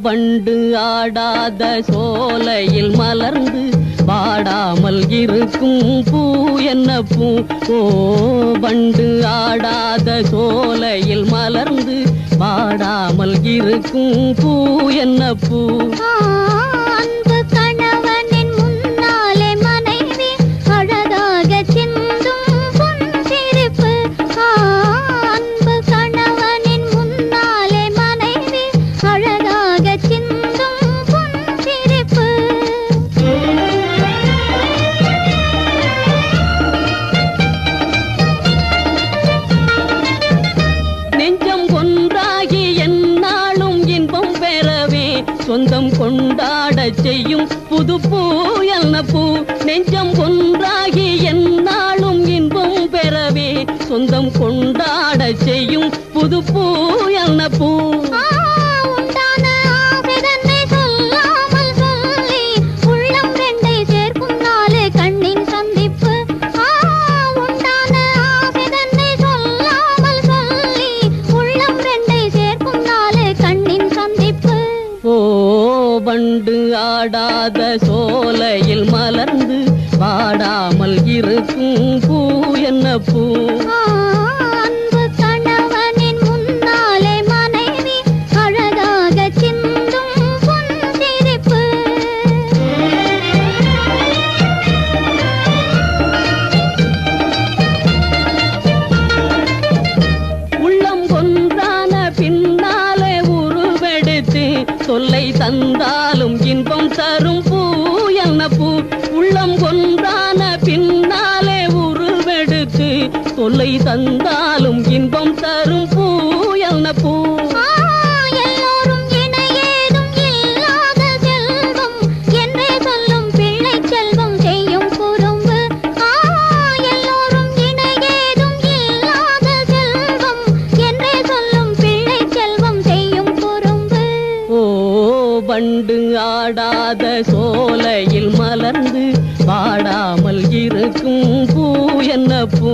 வண்டு ஆடாத சோலையில் மலர்ந்து வாடாமல் இருக்கும் பூ என்ன பூ? ஓ வண்டு ஆடாத சோலையில் மலர்ந்து வாடாமல் இருக்கும் பூ என்ன பூ? அன்பு கணவனின் முன்னாலே மனைவி அழகாக சிந்தும் புன்சிரிப்பு. அன்பு கணவனின் முன்னாலே மனைவி அழகாக சிந்தும் புன்சிரிப்பு. நெஞ்சம் ஒன்றாகி எந்நாளும் இன்பம் பெறவே சொந்தம் கொண்டாட செய்யும் புது பூ என்ன பூ? நெஞ்சம் ஒன்றாகி எந்நாளும் இன்பம் பெறவே சொந்தம் கொண்டாட செய்யும் புது பூ என்ன பூ? உண்டான ஆசைதன்னை சொல்லாமல் சொல்லி உள்ளம் ரெண்டை சேர்க்கும் நாளு கண்ணின் சந்திப்பு. உண்டான ஆசைதன்னை சொல்லாமல் சொல்லி உள்ளம் ரெண்டை சேர்க்கும் நாளு கண்ணின் சந்திப்பு. ஓ வண்டு ஆடாத சோலையில் மலர்ந்து வாடாமல் இருக்கும் பூ என்ன பூ? அன்பு கணவனின் முன்னாலே மனைவி அழகாக சிந்தும் புன்சிரிப்பு. உள்ளம் ஒன்றான பின்னாலே உருவெடுத்து தொல்லை தந்தாலும் இன்பம் தரும் பூ என்ன பூ? உள்ளம் ஒன்றான பின்னாலே உருவெடுத்து தொல்லை தந்தாலும் இன்பம் தரும் பூ என்ன பூ? எல்லோரும் இணையேதும் இல்லாத செல்வம் என்றே சொல்லும் பிள்ளை செல்வம் செய்யும் குறும்பு. எல்லோரும் இணையேதும் இல்லாத செல்வம் என்றே சொல்லும் பிள்ளை செல்வம் செய்யும் குறும்பு. ஓ வண்டு ஆடாத சோலையில் மலர்ந்து வாடாமல் இருக்கும் பூ என்ன பூ?